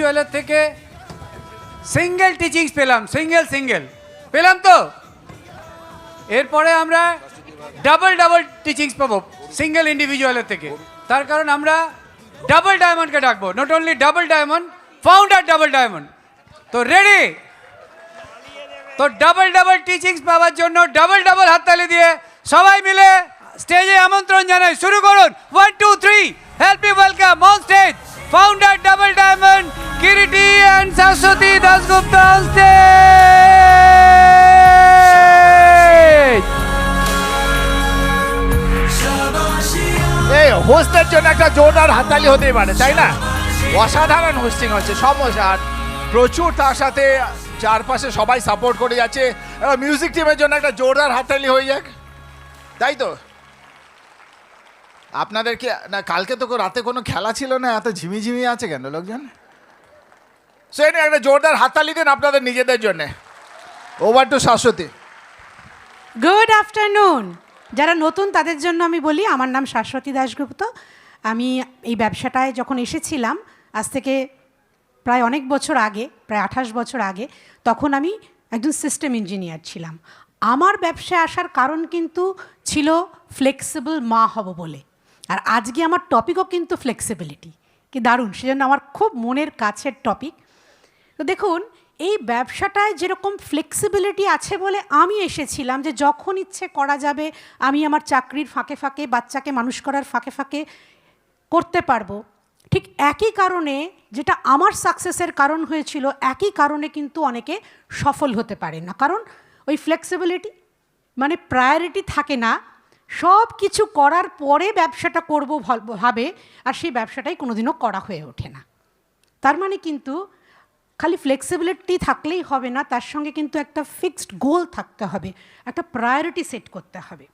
ইন্ডিভিজুয়ালের থেকে single teachings পেলাম, single পেলাম তো। এরপরে আমরা ডাবল টিচিংস পাবো সিঙ্গেল ইন্ডিভিজুয়ালের থেকে। তার কারণ আমরা ডাবল ডায়মন্ডকে ডাকবো, not only double diamond, founder double diamond. তো রেডি? তো ডাবল টিচিংস পাওয়ার জন্য ডাবল হাততালি দিয়ে সবাই মিলে স্টেজে আমন্ত্রণ জানাই। শুরু করুন। 1 2 3 help me welcome on stage founder double diamond Kiriti and Saraswati Dasgupta on stage. এই হোস্টের জন্য একটা জোরদার হাততালি হতেই পারে, তাই না? অসাধারণ হোস্টিং হচ্ছে, সমস্যা আর প্রচুর, তার সাথে চারপাশে সবাই সাপোর্ট করে যাচ্ছে। এবার মিউজিক টিমের জন্য একটা জোরদার হাততালি হয়ে যাক, তাই তো? আপনাদেরকে না, কালকে তো রাতে কোনো খেলা ছিল না, এত ঝিমিঝিমি আছে কেন লোকজন? সেই নিয়ে একটা জোরদার হাততালি দিন আপনাদের নিজেদের জন্য। Over to Shashwati. Good afternoon. যারা নতুন তাদের জন্য আমি বলি, আমার নাম শাশ্বতী দাশগুপ্ত। আমি এই ব্যবসাটায় যখন এসেছিলাম আজ থেকে প্রায় অনেক বছর আগে, প্রায় 28 বছর আগে, তখন আমি একজন সিস্টেম ইঞ্জিনিয়ার ছিলাম। আমার ব্যবসায় আসার কারণ কিন্তু ছিল ফ্লেক্সিবল মা হব বলে। আর আজকে আমার টপিকও কিন্তু ফ্লেক্সিবিলিটি। কি দারুণ! সেজন্য আমার খুব মনের কাছের টপিক। তো দেখুন, এই ব্যবসাটায় যেরকম ফ্লেক্সিবিলিটি আছে বলে আমি এসেছিলাম, যে যখন ইচ্ছে করা যাবে, আমি আমার চাকরির ফাঁকে ফাঁকে, বাচ্চাকে মানুষ করার ফাঁকে ফাঁকে করতে পারবো। ঠিক একই কারণে, যেটা আমার সাকসেসের কারণ হয়েছিল, একই কারণে কিন্তু অনেকে সফল হতে পারে না। কারণ ওই ফ্লেক্সিবিলিটি মানে প্রায়োরিটি থাকে না, সব কিছু করার পরে ব্যবসাটা করব ভাবে, আর সেই ব্যবসাটাই কোনোদিনও করা হয়ে ওঠে না। তার মানে কিন্তু খালি ফ্লেক্সিবিলিটি থাকলেই হবে না, তার সঙ্গে কিন্তু একটা ফিক্সড গোল থাকতে হবে, একটা প্রায়োরিটি সেট করতে হবে।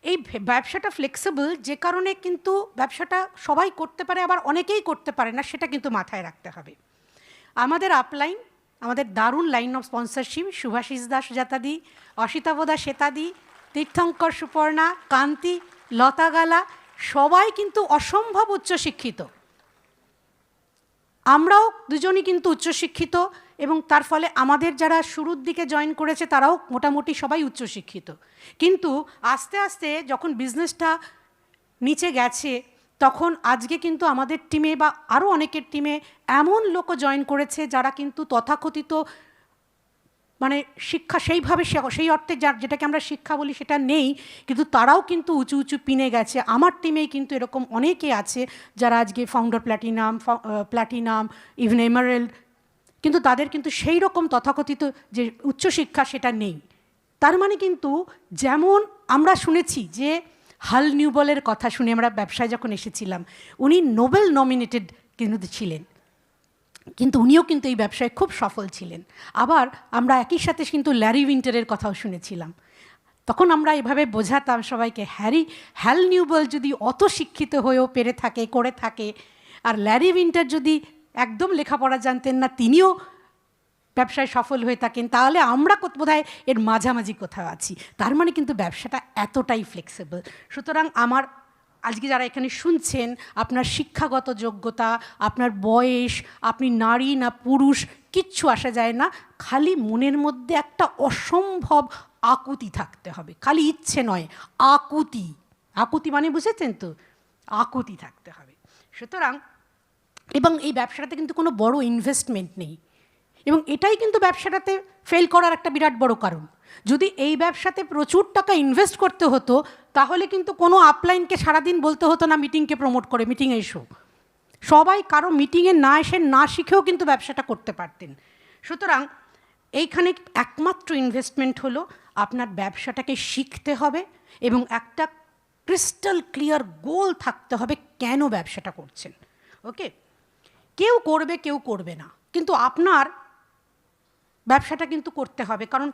এই ব্যবসাটা ফ্লেক্সিবল যে কারণে কিন্তু ব্যবসাটা সবাই করতে পারে, আবার অনেকেই করতে পারে না, সেটা কিন্তু মাথায় রাখতে হবে। আমাদের আপলাইন, আমাদের দারুণ line of sponsorship, Subhashis Das সুজাতাদি, অসিতাবোদা শ্বেতাদি, তীর্থঙ্কর সুপর্ণা, কান্তি, লতাগালা, সবাই কিন্তু অসম্ভব উচ্চশিক্ষিত। আমরাও দুজনই কিন্তু উচ্চশিক্ষিত, এবং তার ফলে আমাদের যারা শুরুর দিকে জয়েন করেছে তারাও মোটামুটি সবাই উচ্চশিক্ষিত। কিন্তু আস্তে আস্তে যখন বিজনেসটা নিচে গেছে, তখন আজকে কিন্তু আমাদের টিমে বা আরও অনেকের টিমে এমন লোকও জয়েন করেছে যারা কিন্তু তথাকথিত মানে শিক্ষা সেইভাবে, সেই অর্থে যেটাকে আমরা শিক্ষা বলি সেটা নেই, কিন্তু তারাও কিন্তু উঁচু উঁচু পিনে গেছে। আমার টিমেই কিন্তু এরকম অনেকে আছে যারা আজকে ফাউন্ডার প্ল্যাটিনাম, ইভেন এমারেল্ড, কিন্তু তাদের কিন্তু সেই রকম তথাকথিত যে উচ্চশিক্ষা সেটা নেই। তার মানে কিন্তু যেমন আমরা শুনেছি যে হাল নিউবলের কথা শুনে আমরা ব্যবসায় যখন এসেছিলাম, উনি নোবেল নমিনেটেড কিন্তু ছিলেন, কিন্তু উনিও কিন্তু এই ব্যবসায় খুব সফল ছিলেন। আবার আমরা একই সাথে কিন্তু ল্যারি উইন্টারের কথাও শুনেছিলাম। তখন আমরা এভাবে বোঝাতাম সবাইকে, হ্যাল নিউবেল যদি অত শিক্ষিত হয়েও করে থাকে, আর ল্যারি উইন্টার যদি একদম লেখাপড়া জানতেন না, তিনিও ব্যবসায় সফল হয়ে থাকেন, তাহলে আমরা বোধহয় এর মাঝামাঝি কোথাও আছি। তার মানে কিন্তু ব্যবসাটা এতটাই ফ্লেক্সিবল। সুতরাং আমার আজকে যারা এখানে শুনছেন, আপনার শিক্ষাগত যোগ্যতা, আপনার বয়স, আপনি নারী না পুরুষ, কিচ্ছু আসা যায় না, খালি মনের মধ্যে একটা অসম্ভব আকুতি থাকতে হবে। খালি ইচ্ছে নয়, আকুতি মানে বুঝেছেন তো, আকুতি থাকতে হবে। সুতরাং এবং এই ব্যবসাটাতে কিন্তু কোনো বড় ইনভেস্টমেন্ট নেই, এবং এটাই কিন্তু ব্যবসাটাতে ফেল করার একটা বিরাট বড় কারণ। যদি এই ব্যবসাতে প্রচুর টাকা ইনভেস্ট করতে হতো, তাহলে কিন্তু কোনো আপলাইনকে সারাদিন বলতে হতো না মিটিংকে প্রমোট করে, মিটিংয়ে এসো। সবাই কারো মিটিংয়ে না এসে না শিখেও কিন্তু ব্যবসাটা করতে পারতেন। সুতরাং এইখানে একমাত্র ইনভেস্টমেন্ট হলো আপনার ব্যবসাটাকে শিখতে হবে, এবং একটা ক্রিস্টাল ক্লিয়ার গোল থাকতে হবে কেন ব্যবসাটা করছেন। ওকে, কেউ করবে কেউ করবে না, কিন্তু আপনার ব্যবসাটা কিন্তু করতে হবে। কারণ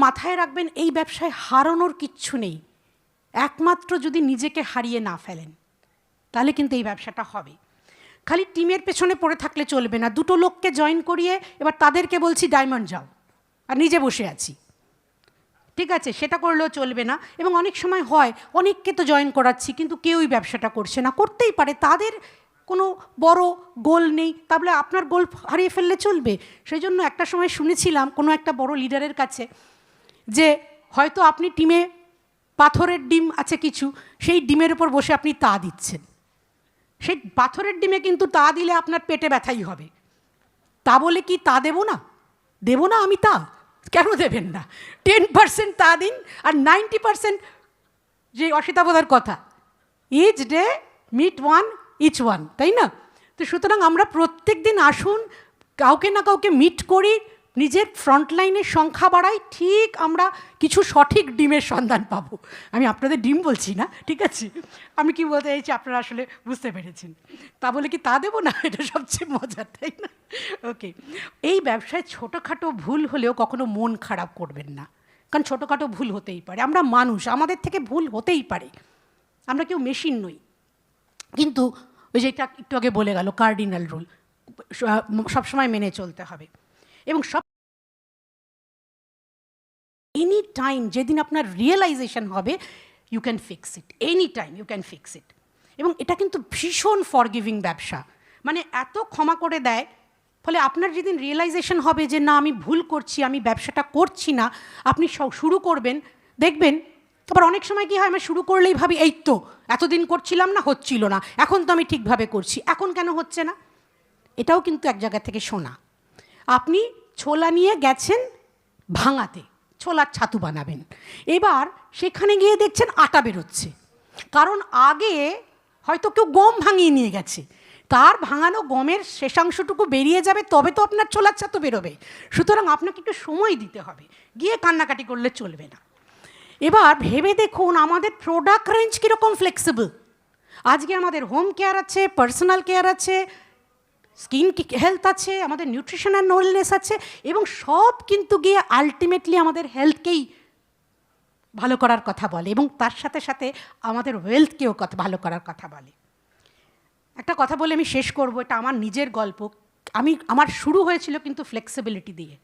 মাথায় রাখবেন, এই ব্যবসায় হারানোর কিচ্ছু নেই, একমাত্র যদি নিজেকে হারিয়ে না ফেলেন, তাহলে কিন্তু এই ব্যবসাটা হবে। খালি টিমের পেছনে পড়ে থাকলে চলবে না। দুটো লোককে জয়েন করিয়ে এবার তাদেরকে বলছি ডায়মন্ড যাও, আর নিজে বসে আছি, ঠিক আছে, সেটা করলেও চলবে না। এবং অনেক সময় হয়, অনেককে তো জয়েন করাচ্ছি কিন্তু কেউই ব্যবসাটা করছে না। করতেই পারে, তাদের কোনো বড় গোল নেই, তাহলে আপনার গোল হারিয়ে ফেললে চলবে? সেই জন্য একটা সময় শুনেছিলাম কোনো একটা বড় লিডারের কাছে যে হয়তো আপনি টিমে পাথরের ডিম আছে কিছু, সেই ডিমের উপর বসে আপনি তা দিচ্ছেন। সেই পাথরের ডিমে কিন্তু তা দিলে আপনার পেটে ব্যথাই হবে। তা বলে কি তা দেবো না? দেবো না আমি তা? কেন দেবেন না? 10% তা দিন, আর 90% যে অসিতাবোধার কথা, each day meet one each one, তাই না? তো সুতরাং আমরা প্রত্যেক দিন আসুন, কাউকে না কাউকে মিট করি, নিজের ফ্রন্টলাইনের সংখ্যা বাড়াই, ঠিক আমরা কিছু সঠিক ডিমের সন্ধান পাবো। আমি আপনাদের ডিম বলছি না, ঠিক আছে? আমি কি বলতে চাইছি আপনারা আসলে বুঝতে পেরেছেন। তা বলে কি তা দেবো না? এটা সবচেয়ে মজার, তাই না? ওকে, এই ব্যবসায় ছোটোখাটো ভুল হলেও কখনো মন খারাপ করবেন না, কারণ ছোটোখাটো ভুল হতেই পারে। আমরা মানুষ, আমাদের থেকে ভুল হতেই পারে, আমরা কেউ মেশিন নই। কিন্তু ওই যেটা একটু আগে বলে গেল কার্ডিনাল রুল, সবসময় মেনে চলতে হবে। এবং সব এনি টাইম যেদিন আপনার রিয়েলাইজেশন হবে, you can fix it, any time you can fix it. এবং এটা কিন্তু ভীষণ ফরগিভিং ব্যবসা, মানে এত ক্ষমা করে দেয়। ফলে আপনার যেদিন রিয়েলাইজেশন হবে যে না আমি ভুল করছি, আমি ব্যবসাটা করছি না, আপনি শুরু করবেন, দেখবেন। আবার অনেক সময় কী হয়, আমি শুরু করলেই ভাবি এই তো এতদিন করছিলাম না, হচ্ছিল না, এখন তো আমি ঠিকভাবে করছি, এখন কেন হচ্ছে না? এটাও কিন্তু এক জায়গা থেকে শোনা। আপনি ছোলা নিয়ে গেছেন ভাঙাতে, ছোলার ছাতু বানাবেন, এবার সেখানে গিয়ে দেখছেন আটা বেরোচ্ছে, কারণ আগে হয়তো কেউ গম ভাঙিয়ে নিয়ে গেছে, তার ভাঙানো গমের শেষাংশটুকু বেরিয়ে যাবে, তবে তো আপনার ছোলার ছাতু বেরোবে। সুতরাং আপনাকে একটু সময় দিতে হবে, গিয়ে কান্নাকাটি করলে চলবে না। এবার ভেবে দেখুন আমাদের প্রোডাক্ট রেঞ্জ কীরকম ফ্লেক্সিবল। আজকে আমাদের হোম কেয়ার আছে, পার্সোনাল কেয়ার আছে, স্কিন হেলথ আছে, আমাদের নিউট্রিশন অ্যান্ড ওয়েলনেস আছে, এবং সব কিন্তু গিয়ে আলটিমেটলি আমাদের হেলথকেই ভালো করার কথা বলে, এবং তার সাথে সাথে আমাদের ওয়েলথকেও ভালো করার কথা বলে। একটা কথা বলে আমি শেষ করব, এটা আমার নিজের গল্প। আমার শুরু হয়েছিল কিন্তু ফ্লেক্সিবিলিটি দিয়ে,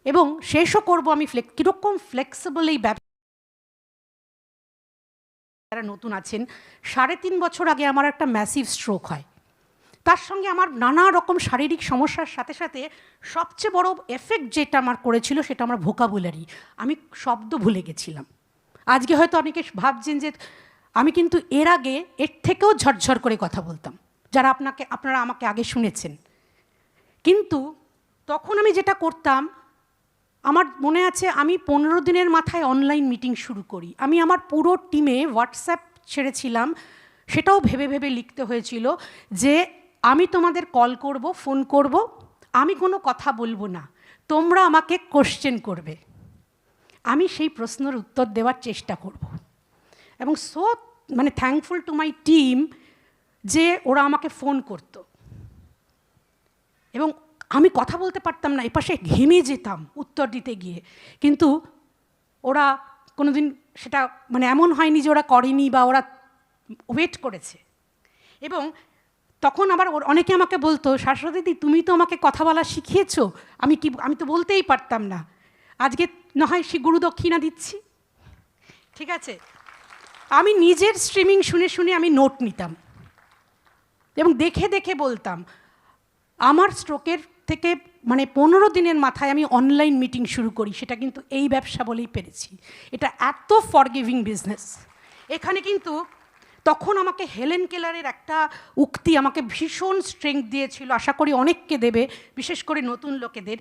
এবং শেষও করব আমি কীরকম ফ্লেক্সিবল এই ব্যবসা। যারা নতুন আছেন, 3.5 বছর আগে আমার একটা ম্যাসিভ স্ট্রোক হয়। তার সঙ্গে আমার নানা রকম শারীরিক সমস্যার সাথে সাথে সবচেয়ে বড় এফেক্ট যেটা আমার করেছিল সেটা আমার ভোকাবুলারি। আমি শব্দ ভুলে গেছিলাম। আজকে হয়তো অনেকে ভাবছেন যে আমি কিন্তু এর আগে এর থেকেও ঝরঝর করে কথা বলতাম, যারা আপনারা আমাকে আগে শুনেছেন। কিন্তু তখন আমি যেটা করতাম, আমার মনে আছে আমি 15 দিনের মাথায় অনলাইন মিটিং শুরু করি। আমি আমার পুরো টিমে হোয়াটসঅ্যাপ ছেড়েছিলাম, সেটাও ভেবে ভেবে লিখতে হয়েছিল যে আমি তোমাদের কল করব, ফোন করব, আমি কোনো কথা বলবো না, তোমরা আমাকে কোশ্চেন করবে, আমি সেই প্রশ্নের উত্তর দেওয়ার চেষ্টা করব। এবং থ্যাঙ্কফুল টু মাই টিম যে ওরা আমাকে ফোন করতো, এবং আমি কথা বলতে পারতাম না, এপাশে ঘেমে যেতাম উত্তর দিতে গিয়ে। কিন্তু ওরা কোনোদিন সেটা এমন হয়নি যে ওরা করেনি বা ওরা ওয়েট করেছে। এবং তখন আবার অনেকে আমাকে বলতো, শাশ্বতী দিদি তুমি তো আমাকে কথা বলা শিখিয়েছো, আমি তো বলতেই পারতাম না, আজকে না হয় সে গুরুদক্ষিণা দিচ্ছি। ঠিক আছে, আমি নিজের স্ট্রিমিং শুনে শুনে আমি নোট নিতাম এবং দেখে দেখে বলতাম। আমার স্ট্রোকের থেকে 15 দিনের মাথায় আমি অনলাইন মিটিং শুরু করি, সেটা কিন্তু এই ব্যবসা বলেই পেরেছি। এটা এত ফরগিভিং বিজনেস। এখানে কিন্তু তখন আমাকে হেলেন কেলারের একটা উক্তি আমাকে ভীষণ স্ট্রেংথ দিয়েছিল, আশা করি অনেককে দেবে, বিশেষ করে নতুন লোকেদের।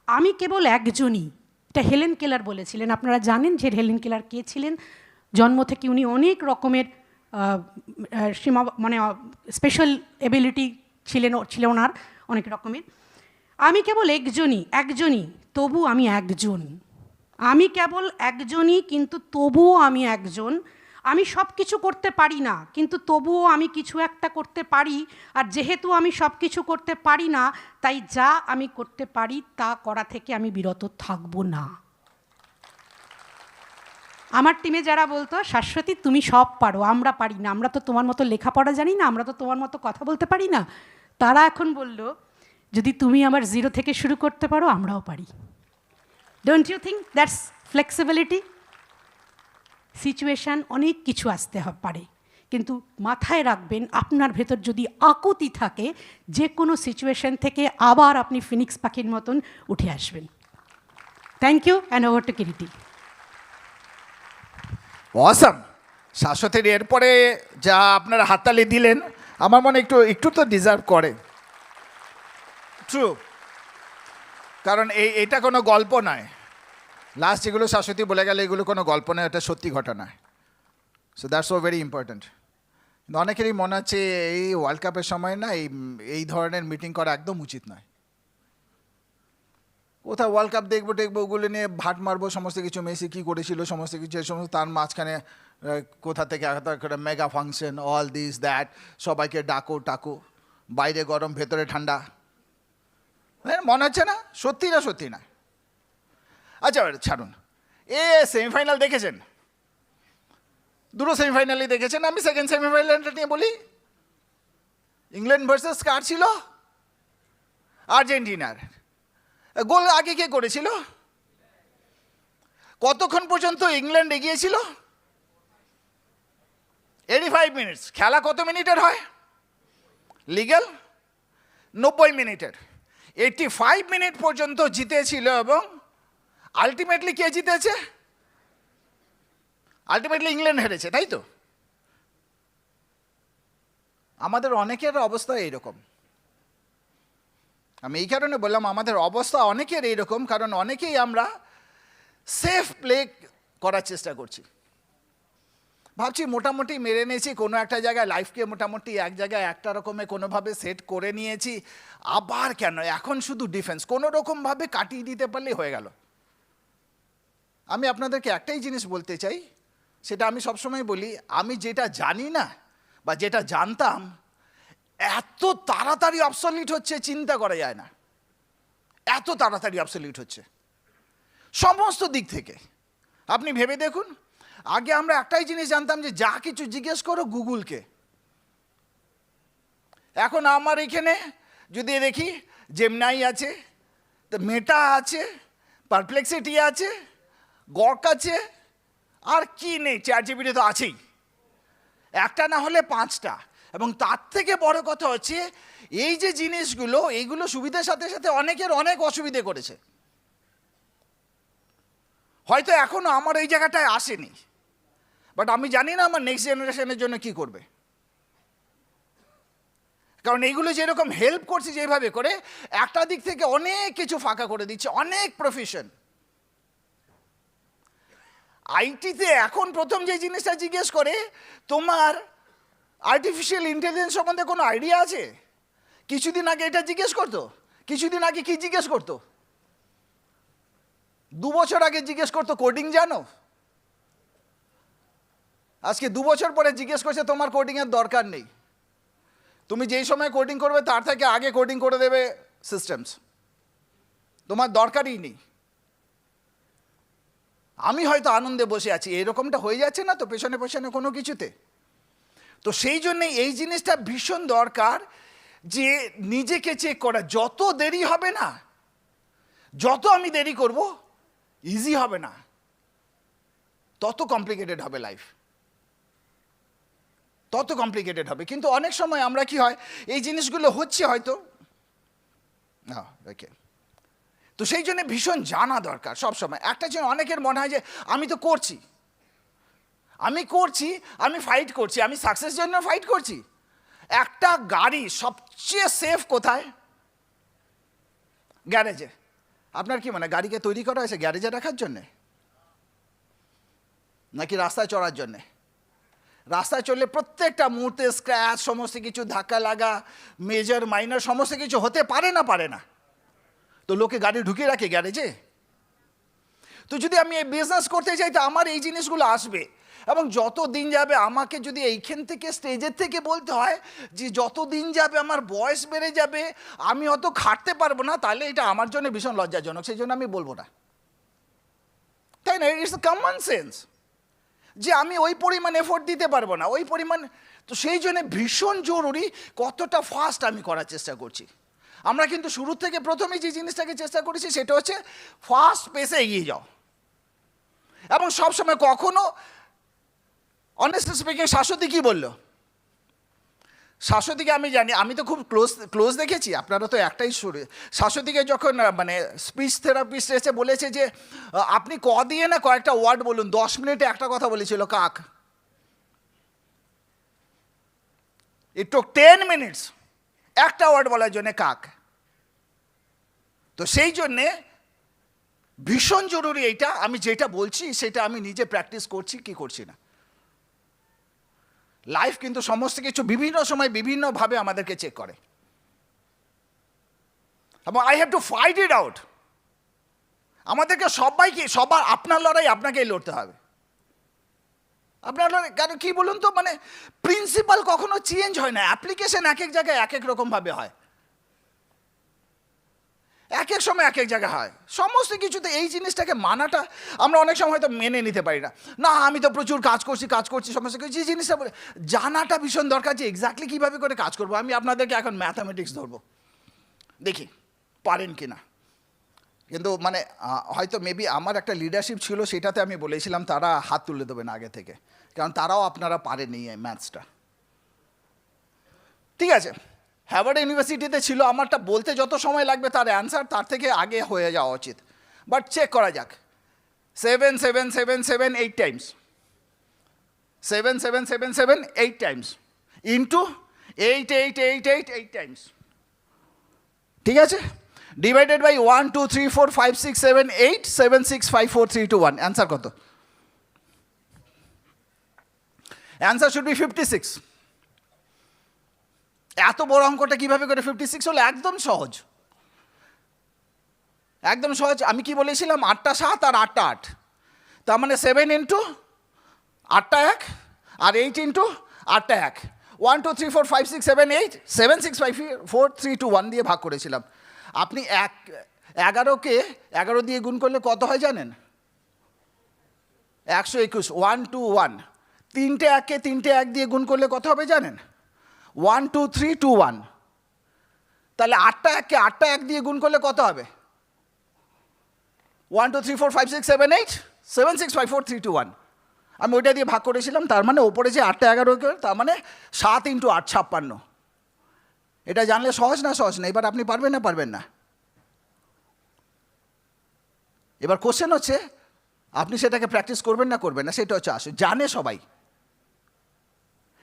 আমি কেবল একজনই, এটা হেলেন কেলার বলেছিলেন। আপনারা জানেন যে হেলেন কেলার কে ছিলেন। জন্ম থেকে উনি অনেক রকমের স্পেশাল এবিলিটি ছিল ওনার অনেক রকমের। আমি কেবল একজনই, তবু আমি একজন। আমি কেবল একজনই, কিন্তু তবুও আমি একজন। আমি সব কিছু করতে পারি না, কিন্তু তবুও আমি কিছু একটা করতে পারি। আর যেহেতু আমি সব কিছু করতে পারি না, তাই যা আমি করতে পারি তা করা থেকে আমি বিরত থাকবো না। আমার টিমে যারা বলতো, শাশ্বতী তুমি সব পারো, আমরা পারি না, আমরা তো তোমার মতো লেখাপড়া জানি না, আমরা তো তোমার মতো কথা বলতে পারি না, তারা এখন বলল যদি তুমি আমার 0 থেকে শুরু করতে পারো, আমরাও পারি। Don't you think that's flexibility? Situation অনেক কিছু আসতে পারে, কিন্তু মাথায় রাখবেন আপনার ভেতর যদি আকুতি থাকে যে কোনো সিচুয়েশন থেকে আবার আপনি ফিনিক্স পাখির মতন উঠে আসবেন। Thank you and over to Kiriti. Awesome. শাশ্বতের এরপরে যা আপনারা হাততালি দিলেন আমার মনে একটু একটু তো ডিজার্ভ করে। ট্রু, কারণ এটা কোনো গল্প নয়। লাস্ট যেগুলো শাশ্বতী বলে গেলে এগুলো কোনো গল্প নয়, এটা সত্যি ঘটনা। So that's so very important. কিন্তু অনেকেরই মনে হচ্ছে এই ওয়ার্ল্ড কাপের সময় না এই ধরনের মিটিং করা একদম উচিত নয়। কোথাও ওয়ার্ল্ড কাপ দেখবো ওগুলো নিয়ে ভাট মারবো, সমস্ত কিছু মেসি কী করেছিল সমস্ত কিছু, এই সমস্ত তার মাঝখানে কোথা থেকে একটা mega function, all this that, সবাইকে টাকো, বাইরে গরম ভেতরে ঠান্ডা। মনে হচ্ছে না সত্যি না। আচ্ছা ছাড়ুন, সেমিফাইনাল দেখেছেন? দুটো সেমিফাইনালই দেখেছেন। আমি সেকেন্ড সেমিফাইনালটা নিয়ে বলি। ইংল্যান্ড ভার্সেস কার ছিল? আর্জেন্টিনার। গোল আগে কে করেছিল? কতক্ষণ পর্যন্ত ইংল্যান্ড এগিয়েছিল? 85 মিনিটস। খেলা কত মিনিটের হয়? লিগ্যাল 90 মিনিটের। 85 মিনিট পর্যন্ত জিতেছিল এবং আলটিমেটলি কে জিতেছে? আলটিমেটলি ইংল্যান্ড হেরেছে, তাই তো? আমাদের অনেকের অবস্থা এইরকম। আমি এই কারণে বললাম আমাদের অবস্থা অনেকের এইরকম, কারণ অনেকেই আমরা সেফ প্লে করার চেষ্টা করছি। ভাবছি মোটামুটি মেরে নিয়েছি কোনো একটা জায়গায়, লাইফকে মোটামুটি এক জায়গায় একটা রকমে কোনোভাবে সেট করে নিয়েছি, আবার কেন এখন শুধু ডিফেন্স, কোনো রকমভাবে কাটিয়ে দিতে পারলেই হয়ে গেল। আমি আপনাদেরকে একটাই জিনিস বলতে চাই, সেটা আমি সবসময় বলি, আমি যেটা জানি না বা যেটা জানতাম এত তাড়াতাড়ি অবসলিউট হচ্ছে চিন্তা করা যায় না। এত তাড়াতাড়ি অবসলিউট হচ্ছে সমস্ত দিক থেকে। আপনি ভেবে দেখুন, আগে আমরা একটাই জিনিস জানতাম যে যা কিছু জিজ্ঞেস করো গুগলকে। এখন আমার এখানে যদি দেখি জেমনাই আছে, তো মেটা আছে, পারপ্লেক্সিটি আছে, গর্ক আছে, আর কি নেই, চ্যাটজিপিটি তো আছেই, একটা না হলে 5টা। এবং তার থেকে বড় কথা হচ্ছে এই যে জিনিসগুলো, এইগুলো সুবিধার সাথে সাথে অনেকের অনেক অসুবিধে করেছে। হয়তো এখনো আমার এই জায়গাটায় আসেনি, বাট আমি জানি না আমার নেক্সট জেনারেশনের জন্য কি করবে। কারণ এইগুলো যেরকম হেল্প করছে যেভাবে করে, একটা দিক থেকে অনেক কিছু ফাঁকা করে দিচ্ছে, অনেক প্রফেশন। আইটিতে এখন প্রথম যে জিনিসটা জিজ্ঞেস করে, তোমার আর্টিফিশিয়াল ইন্টেলিজেন্স সম্বন্ধে কোনো আইডিয়া আছে? কিছুদিন আগে এটা জিজ্ঞেস করতো। কিছুদিন আগে কি জিজ্ঞেস করতো? 2 বছর আগে জিজ্ঞেস করতো কোডিং জানো? আজকে 2 বছর পরে জিজ্ঞেস করছে তোমার কোডিংয়ের দরকার নেই, তুমি যেই সময় কোডিং করবে তার থেকে আগে কোডিং করে দেবে সিস্টেমস, তোমার দরকারই নেই। আমি হয়তো আনন্দে বসে আছি, এরকমটা হয়ে যাচ্ছে না তো পেছনে পেছনে কোনো কিছুতে। তো সেই জন্যে এই জিনিসটা ভীষণ দরকার যে নিজেকে চেক করা। যত দেরি হবে না, যত আমি দেরি করব, ইজি হবে না, তত কমপ্লিকেটেড হবে লাইফ, তত কমপ্লিকেটেড হবে। কিন্তু অনেক সময় আমরা কি হয়, এই জিনিসগুলো হচ্ছে হয়তো ওকে, তো সেই জন্য ভীষণ জানা দরকার সব সময়। একটা জিনিস অনেকের মনে হয় যে আমি তো করছি, আমি ফাইট করছি, আমি সাকসেস জন্য ফাইট করছি। একটা গাড়ি সবচেয়ে সেফ কোথায়? গ্যারেজে। আপনার কি মনে হয় গাড়িকে তৈরি করা হয়েছে গ্যারেজে রাখার জন্যে নাকি রাস্তায় চড়ার জন্যে? রাস্তায় চললে প্রত্যেকটা মুহূর্তে স্ক্র্যাচ, সমস্ত কিছু ধাক্কা লাগা, মেজর মাইনর সমস্ত কিছু হতে পারে না। তো লোকে গাড়ি ঢুকিয়ে রাখে গ্যারেজে। তো যদি আমি এই বিজনেস করতে চাই তো আমার এই জিনিসগুলো আসবে। এবং যত দিন যাবে আমাকে যদি এইখান থেকে স্টেজের থেকে বলতে হয় যে যত দিন যাবে আমার বয়স বেড়ে যাবে, আমি অত খাটতে পারবো না, তাহলে এটা আমার জন্য ভীষণ লজ্জাজনক, সেই জন্য আমি বলবো না, তাই না? ইটস কমন সেন্স যে আমি ওই পরিমাণ এফোর্ট দিতে পারবো না, ওই পরিমাণ। তো সেই জন্য ভীষণ জরুরি কতটা ফাস্ট আমি করার চেষ্টা করছি। আমরা কিন্তু শুরু থেকে প্রথমেই যে জিনিসটাকে চেষ্টা করেছি সেটা হচ্ছে ফাস্ট পেসে এগিয়ে যাও, এবং সবসময় কখনো অনেস্টলি স্পিকিং শাশ্বতী কি বললো? শাশ্বতীকে আমি জানি, আমি তো খুব ক্লোজ দেখেছি, আপনারা তো একটাই শুরু। শাশ্বতীকে যখন মানে স্পিচ থেরাপিস্ট এসে বলেছে যে আপনি দিয়ে না কয়েকটা ওয়ার্ড বলুন, 10 মিনিটে একটা কথা বলেছিল, কাক। ইট টুক 10 মিনিটস একটা ওয়ার্ড বলার জন্য, কাক। তো সেই জন্যে ভীষণ জরুরি এইটা, আমি যেটা বলছি সেটা আমি নিজে প্র্যাকটিস করছি কি করছি না। লাইফ কিন্তু সমস্ত কিছু বিভিন্ন সময় বিভিন্নভাবে আমাদেরকে চেক করে, এবং I have to fight it out. আমাদেরকে সবার আপনার লড়াই আপনাকেই লড়তে হবে। আপনার লড়াই, কারণ কি বলুন তো, মানে প্রিন্সিপাল কখনো চেঞ্জ হয় না, অ্যাপ্লিকেশন এক এক জায়গায় এক এক রকমভাবে হয়, এক এক সময় এক এক জায়গায় হয়। সমস্ত কিছুতে এই জিনিসটাকে মানাটা আমরা অনেক সময় হয়তো মেনে নিতে পারি না। না, আমি তো প্রচুর কাজ করছি সমস্ত কিছু, যে জিনিসটা জানাটা ভীষণ দরকার, যে এক্স্যাক্টলি কীভাবে করে কাজ করবো। আমি আপনাদেরকে এখন ম্যাথামেটিক্স ধরবো, দেখি পারেন কি না। কিন্তু মানে হয়তো মেবি আমার একটা লিডারশিপ ছিল, সেটাতে আমি বলেছিলাম তারা হাত তুলে দেবেন আগে থেকে, কারণ তারাও আপনারা পারেনি এই ম্যাথসটা। ঠিক আছে, হার্ভার্ড ইউনিভার্সিটিতে ছিল, আমারটা বলতে যত সময় লাগবে তার অ্যান্সার তার থেকে আগে হয়ে যাওয়া উচিত। বাট চেক করা যাক, 7 7 7 7 8 টাইমস, 7 7 7 7 8 টাইমস ইন্টু 8 8 8 8 8 টাইমস, ঠিক আছে, ডিভাইডেড বাই 1 2 3 4 5 6 7 8 7 6 5 4 3 2 1। অ্যান্সার কত? Answer should be 56। এত বড় অঙ্কটা কিভাবে করে 56 হলো? একদম সহজ, একদম সহজ। আমি কি বলেছিলাম, 8টা 7 আর 8টা 8, তার মানে 7 ইন্টু 8টা 1 আর 8 ইন্টু 8টা 1, 1 2 3 4 5 6 7 8 7 6 5 4 3 2 1 দিয়ে ভাগ করেছিলাম। আপনি 11কে 11 দিয়ে গুণ করলে কত হয় জানেন? 121, 1 2 1। 3টে 1কে 3টে 1 দিয়ে গুণ করলে কত হবে জানেন? 1 2 3 2 1। তাহলে 8টা 1কে 8টা 1 দিয়ে গুণ করলে কত হবে? 1 2 3 4 5 6 7 8 7 6 5 4 3 2 1। আমি ওইটা দিয়ে ভাগ করেছিলাম, তার মানে ওপরে যে 8টা 11, তার মানে 7 ইন্টু 8 56। এটা জানলে সহজ না সহজ না? এবার আপনি পারবেন না পারবেন না? এবার কোশ্চেন হচ্ছে আপনি সেটাকে প্র্যাকটিস করবেন না করবেন না, সেটা হচ্ছে আসলে জানে সবাই।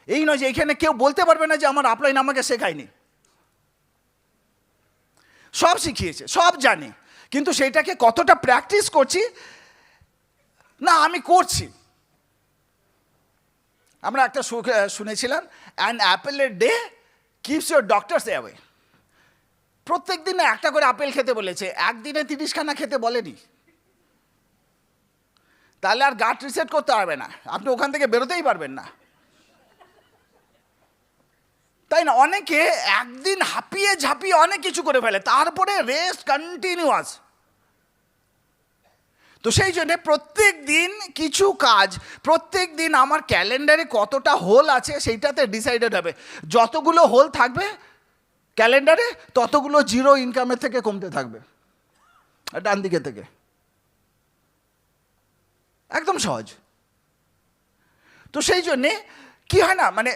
এই নয় যে এখানে কেউ বলতে পারবে না যে আমার আপলাইন আমাকে শেখায়নি, সব শিখিয়েছে, সব জানে, কিন্তু সেইটাকে কতটা প্র্যাকটিস করছি না আমি করছি। আমরা একটা শুনেছিলাম, an Apple a day keeps your doctors away. প্রত্যেক দিন একটা করে আপেল খেতে বলেছে, একদিনে 30খানা খেতে বলেনি। তাহলে আর গাট রিসেট করতে পারবে না, আপনি ওখান থেকে বেরোতেই পারবেন না, তাই না? অনেকে একদিন হাঁপিয়ে ঝাঁপিয়ে অনেক কিছু করে ফেলে, তারপরে রেস্ট কন্টিনিউয়াস। তো সেই জন্যে প্রত্যেক দিন কিছু কাজ, প্রত্যেক দিন আমার ক্যালেন্ডারে কতটা হোল আছে সেইটাতে ডিসাইডেড হবে। যতগুলো হোল থাকবে ক্যালেন্ডারে, ততগুলো জিরো ইনকামের থেকে কমতে থাকবে, ডান দিকে থেকে। একদম সহজ। তো সেই জন্যে কি হয় না, মানে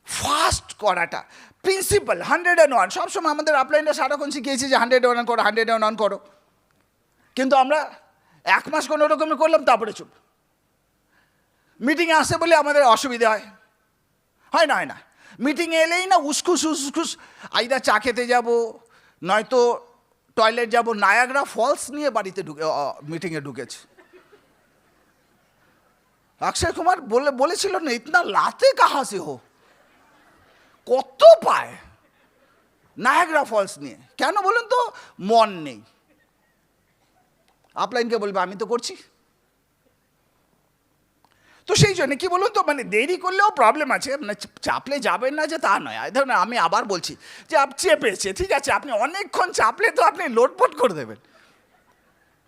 ফাস্ট করাটা প্রিন্সিপাল 101। সবসময় আমাদের আপলাইনটা সারাক্ষণ শিখিয়েছি যে 101 করো, 101 করো, কিন্তু আমরা 1 মাস কোনো রকমের করলাম, তারপরে চুপ। মিটিংয়ে আসে বলে আমাদের অসুবিধা হয় না, হয় না। মিটিংয়ে এলেই না উসখুস উসখুস, আইদা চা খেতে যাব, নয়তো টয়লেট যাব। নায়াগ্রা ফলস নিয়ে বাড়িতে মিটিংয়ে ঢুকেছে। অক্ষয় কুমার বলেছিল না, ইতনা লাতে কাহা সে হো, কত পায় নায়াগ্রা ফলস নিয়ে। কেন বলুন তো? মন নেই। আপলাইনকে বলবে আমি তো করছি। তো সেই জন্য কি বলুন তো, মানে দেরি করলেও প্রবলেম আছে, মানে চাপলে যাবেন না যে তা নয়। ধরুন আমি আবার বলছি যে চেপেছে, ঠিক আছে, আপনি অনেকক্ষণ চাপলে তো আপনি লোটপট করে দেবেন।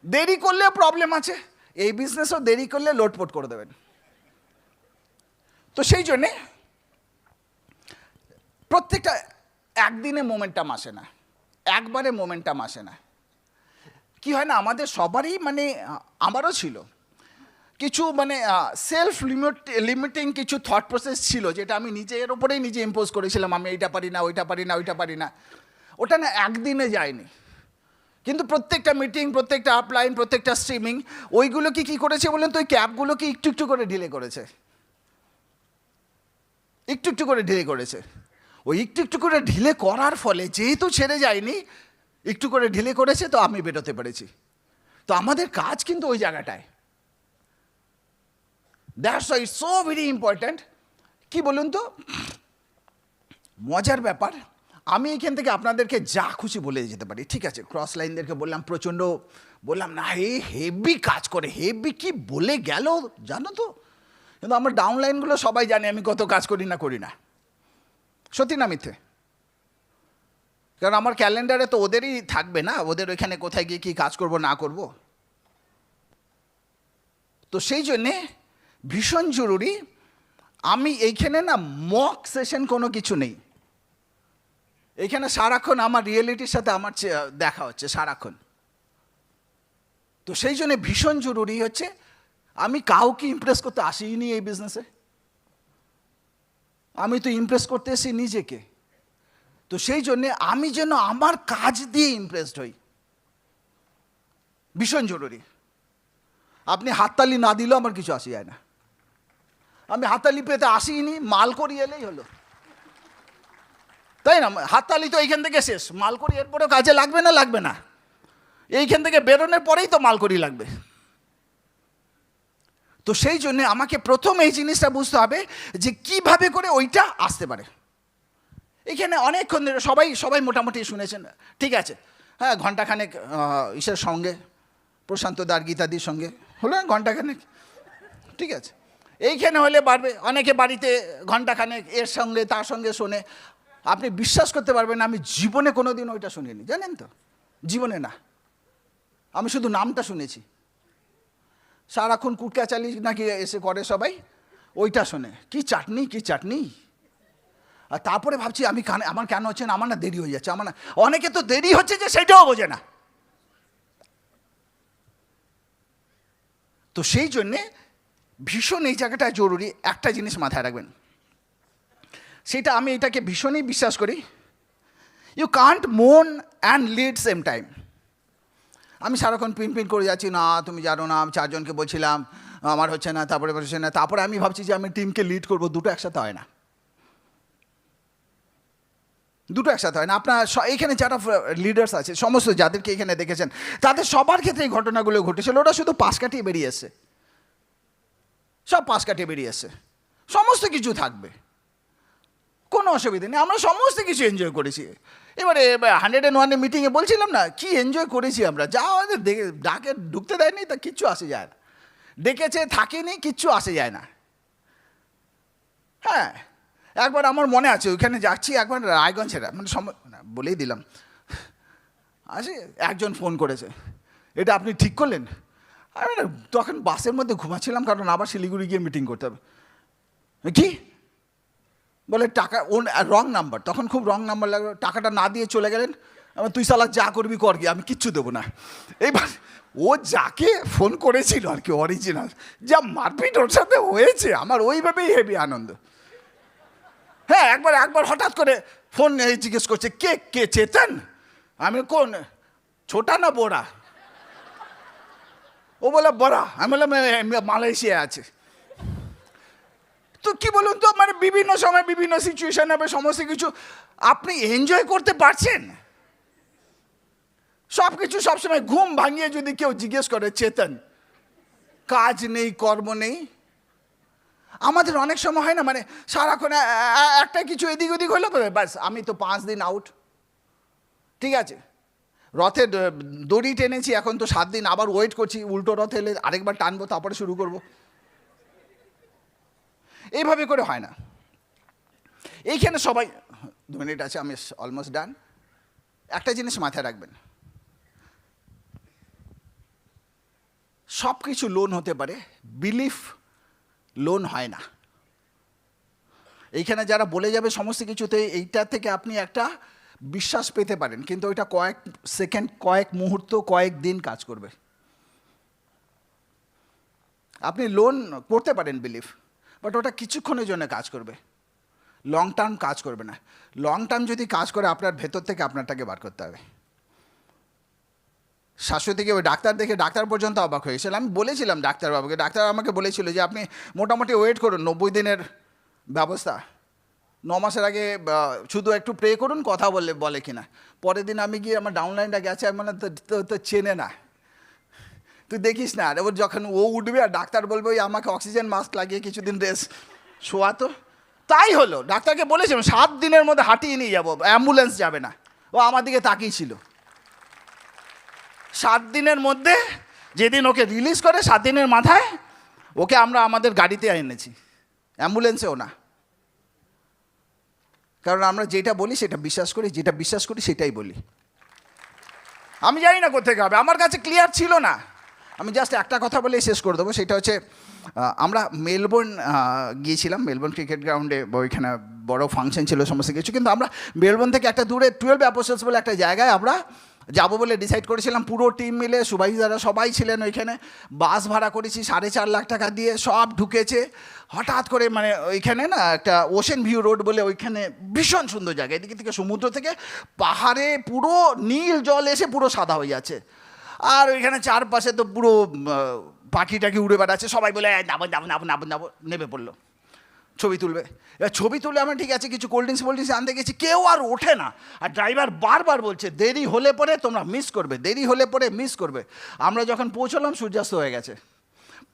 দেরি করলেও প্রবলেম আছে, এই বিজনেসও দেরি করলে লোটপট করে দেবেন। তো সেই জন্যে প্রত্যেকটা একদিনে মোমেন্টাম আসে না, একবারে মোমেন্টাম আসে না। কি হয় না, আমাদের সবারই, মানে আমারও ছিল, কিছু মানে সেলফ লিমিটিং কিছু থট প্রসেস ছিল, যেটা আমি নিজের ওপরেই নিজে ইম্পোজ করেছিলাম, আমি এইটা পারি না, ওইটা পারি না, ওইটা পারি না। ওটা না একদিনে যায়নি, কিন্তু প্রত্যেকটা মিটিং, প্রত্যেকটা আপলাইন, প্রত্যেকটা স্ট্রিমিং, ওইগুলোকে কী করেছে বলেন তো, ওই ক্যাবগুলোকে একটু একটু করে ঢিলে করেছে, একটু একটু করে ঢিলে করেছে। ওই একটু একটু করে ঢিলে করার ফলে যেহেতু ছেড়ে যায়নি, একটু করে ঢিলে করেছে, তো আমি বেরোতে পেরেছি। তো আমাদের কাজ কিন্তু ওই জায়গাটায়, that's why it's so very important. কি বলুন তো, মজার ব্যাপার, আমি এখান থেকে আপনাদেরকে যা খুশি বলে যেতে পারি, ঠিক আছে। ক্রস লাইনদেরকে বললাম, প্রচণ্ড বললাম না, হেভি কাজ করে, হেভি কি বলে গেল জানো তো। কিন্তু আমার ডাউন লাইনগুলো সবাই জানে আমি কত কাজ করি না। সত্যি না মিথ্যে? কারণ আমার ক্যালেন্ডারে তো ওদেরই থাকবে না, ওদের ওইখানে কোথায় গিয়ে কী কাজ করব না করব। তো সেই জন্যে ভীষণ জরুরি, আমি এইখানে না মক সেশন কোনো কিছু নেই, এইখানে সারাক্ষণ আমার রিয়েলিটির সাথে আমার দেখা হচ্ছে সারাক্ষণ। তো সেই জন্যে ভীষণ জরুরি হচ্ছে, আমি কাউকে ইমপ্রেস করতে আসিনি এই বিজনেসে, আমি তো ইমপ্রেস করতে এসেছি নিজেকে। তো সেই জন্যে আমি যেন আমার কাজ দিয়ে ইমপ্রেসড হই, ভীষণ জরুরি। আপনি হাততালি না দিলেও আমার কিছু আসে যায় না, আমি হাততালি পেতে আসিনি, মাল করি এলেই হলো, তাই না? হাততালি তো এইখান থেকে শেষ, মাল করি এরপরেও কাজে লাগবে না, এইখান থেকে বেরোনোর পরেই তো মাল করি লাগবে। তো সেই জন্যে আমাকে প্রথম এই জিনিসটা বুঝতে হবে যে কিভাবে করে ওইটা আসতে পারে। এখানে অনেকক্ষণ ধরে সবাই মোটামুটি শুনেছেন, ঠিক আছে। হ্যাঁ, ঘণ্টাখানেক ইসের সঙ্গে, প্রশান্ত দার গীতাদির সঙ্গে হলো না ঘণ্টাখানেক, ঠিক আছে। এইখানে হলে বাড়বে, অনেকে বাড়িতে ঘণ্টাখানেক এর সঙ্গে তার সঙ্গে শোনে। আপনি বিশ্বাস করতে পারবেন না, আমি জীবনে কোনো দিন ওইটা শুনিনি, জানেন তো, জীবনে না। আমি শুধু নামটা শুনেছি, সারাক্ষণ কুটকাচালি নাকি এসে করে সবাই, ওইটা শোনে কি চাটনি। আর তারপরে ভাবছি আমি আমার কেন হচ্ছে না, আমার না দেরি হয়ে যাচ্ছে, আমার না, অনেকে তো দেরি হচ্ছে যে সেটাও বোঝে না। তো সেই জন্যে ভীষণ এই জায়গাটা জরুরি, একটা জিনিস মাথায় রাখবেন, সেটা আমি এটাকে ভীষণই বিশ্বাস করি, ইউ কান্ট মোন অ্যান্ড লিড সেম টাইম। আমি সারাক্ষণ পিন করে যাচ্ছি, না তুমি জানো না, আমি 4 জনকে বলছিলাম আমার হচ্ছে না, তারপরে আমি ভাবছি যে আমি টিমকে লিড করবো, দুটো একসাথে হয় না, আপনার এখানে যারা লিডার্স আছে, সমস্ত যাদেরকে এখানে দেখেছেন, তাদের সবার ক্ষেত্রে এই ঘটনাগুলো ঘটেছিল। ওরা শুধু পাশ কাটিয়ে বেরিয়ে এসে, সমস্ত কিছু থাকবে, কোনো অসুবিধা নেই, আমরা সমস্ত কিছু এনজয় করেছি। এবারে 101 মিটিংয়ে বলছিলাম না কি এনজয় করেছি আমরা, যা আমাদের ডাকে ঢুকতে দেয়নি তা কিচ্ছু আসে যায় না, ডেকেছে থাকিনি কিচ্ছু আসে যায় না। হ্যাঁ, একবার আমার মনে আছে, ওইখানে যাচ্ছি একবার রায়গঞ্জের, মানে বলেই দিলাম, আসে একজন ফোন করেছে, এটা আপনি ঠিক করলেন? আমি তখন বাসের মধ্যে ঘুমাচ্ছিলাম, কারণ আবার শিলিগুড়ি গিয়ে মিটিং করতে হবে। কি বলে, টাকা রং নাম্বার, তখন খুব রং নাম্বার লাগলো, টাকাটা না দিয়ে চলে গেলেন। তুই শালা যা করবি কর, কি আমি কিচ্ছু দেবো না। এইবার ও যাকে ফোন করেছিল আর কি, অরিজিনাল, যা মারপিট ওর সাথে হয়েছে, আমার ওইভাবেই হেভি আনন্দ। হ্যাঁ, একবার হঠাৎ করে ফোন জিজ্ঞেস করছে, কে চেতন? আমি কোন, ছোটা না বড়া? ও বলে বড়া। আমি বললাম মালয়েশিয়া আছে। তো কি বলুন তো, মানে বিভিন্ন সময় বিভিন্ন সিচুয়েশন হবে, সমস্ত কিছু আপনি এনজয় করতে পারছেন, সব কিছু সবসময় ঘুম ভাঙিয়ে যদি কেউ জিজ্ঞেস করে চেতন, কাজ নেই কর্ম নেই। আমাদের অনেক সময় হয় না, মানে সারাক্ষণ একটা কিছু এদিক ওদিক হলো, ব্যাস আমি তো 5 দিন আউট, ঠিক আছে। রথে দড়ি টেনেছি, এখন তো 7 দিন আবার ওয়েট করছি, উল্টো রথ এলে আরেকবার টানবো, তারপরে শুরু করব। এইভাবে করে হয় না। এইখানে সবাই 2 মিনিট আছে, আমি অলমোস্ট ডান। একটা জিনিস মাথায় রাখবেন, সব কিছু লোন হতে পারে, বিলিফ লোন হয় না। এইখানে যারা বলে যাবে সমস্ত কিছুতে, এইটা থেকে আপনি একটা বিশ্বাস পেতে পারেন, কিন্তু ওইটা কয়েক সেকেন্ড, কয়েক মুহূর্ত, কয়েক দিন কাজ করবে। আপনি লোন করতে পারেন বিলিভ, বাট ওটা কিছুক্ষণের জন্য কাজ করবে, লং টার্ম কাজ করবে না। লং টার্ম যদি কাজ করে আপনার ভেতর থেকে আপনারটাকে বার করতে হবে। শাশ্বতীকে ওই ডাক্তার দেখে ডাক্তার পর্যন্ত অবাক হয়েছিল। আমি বলেছিলাম ডাক্তারবাবুকে, ডাক্তার আমাকে বলেছিল যে আপনি মোটামুটি ওয়েট করুন 90 দিনের ব্যবস্থা, 9 মাসের আগে শুধু একটু প্রে করুন, কথা বলে কিনা। পরের দিন আমি গিয়ে আমার ডাউনলাইনটা গেছে, আমি মানে তো চেনে না, তুই দেখিস না। আর ওর যখন ও উঠবে আর ডাক্তার বলবে ওই আমাকে অক্সিজেন মাস্ক লাগিয়ে কিছুদিন রেস্ট শোয়াতো, তাই হলো। ডাক্তারকে বলেছিলাম 7 দিনের মধ্যে হাঁটিয়ে নিয়ে যাবো, অ্যাম্বুলেন্স যাবে না। ও আমার দিকে তাকিয়েছিল। 7 দিনের মধ্যে যেদিন ওকে রিলিজ করে 7 দিনের মাথায় ওকে আমরা আমাদের গাড়িতে এনেছি, অ্যাম্বুলেন্সেও না। কারণ আমরা যেটা বলি সেটা বিশ্বাস করি, যেটা বিশ্বাস করি সেটাই বলি। আমি জানি না কোথেকে হবে, আমার কাছে ক্লিয়ার ছিল না। আমি জাস্ট একটা কথা বলে শেষ করে দেবো, সেটা হচ্ছে আমরা মেলবোর্ন গিয়েছিলাম, মেলবোর্ন ক্রিকেট গ্রাউন্ডে, ওইখানে বড় ফাংশন ছিল সমস্ত কিছু। কিন্তু আমরা মেলবোর্ন থেকে একটা দূরে 12 অ্যাপোস্টলস বলে একটা জায়গায় আমরা যাবো বলে ডিসাইড করেছিলাম, পুরো টিম মিলে। সুভাষদারা সবাই ছিলেন ওইখানে। বাস ভাড়া করেছি 4.5 লাখ টাকা দিয়ে, সব ঢুকেছে। হঠাৎ করে মানে ওইখানে না একটা ওশেন ভিউ রোড বলে, ওইখানে ভীষণ সুন্দর জায়গা, এদিকে থেকে সমুদ্র থেকে পাহাড়ে পুরো নীল জল এসে পুরো সাদা হয়ে যাচ্ছে। আর ওইখানে চারপাশে তো পুরো পাখি টাকি উড়ে বেড়াচ্ছে। সবাই বলে নাবো নাবো নাবো নাবো নাবো, নেমে পড়লো ছবি তুলবে। এবার ছবি তুলে আমরা ঠিক আছে কিছু কোল্ড ড্রিঙ্কস আনতে গেছি, কেউ আর ওঠে না। আর ড্রাইভার বারবার বলছে দেরি হলে পরে তোমরা মিস করবে, দেরি হলে পরে মিস করবে। আমরা যখন পৌঁছলাম সূর্যাস্ত হয়ে গেছে,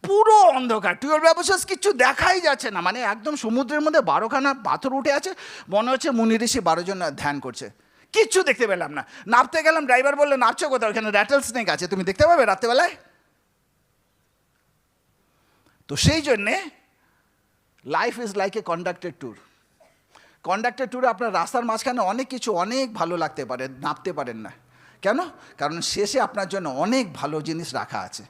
পুরো অন্ধকার, 12 অ্যাপোস্টলস কিচ্ছু দেখাই যাচ্ছে না। মানে একদম সমুদ্রের মধ্যে 12খানা পাথর উঠে আছে, মনে হচ্ছে মুনি ঋষি 12 জন ধ্যান করছে। কিচ্ছু দেখতে পেলাম না। নামতে গেলাম, ড্রাইভার বললো নামছো কোথাও, ওখানে র্যাটল স্নেক আছে, তুমি দেখতে পাবে রাত্রেবেলায়। তো সেই জন্যে life is like a conducted tour. Conducted ট্যুরে আপনার রাস্তার মাঝখানে অনেক কিছু অনেক ভালো লাগতে পারে, নামতে পারেন না কেন? কারণ শেষে আপনার জন্য অনেক ভালো জিনিস রাখা আছে।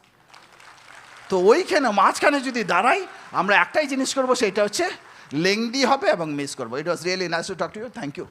তো ওইখানে মাঝখানে যদি দাঁড়াই, আমরা একটাই জিনিস করবো, সেটা হচ্ছে লেংদি হবে এবং মিস করবো। It was really nice to talk to you. Thank you.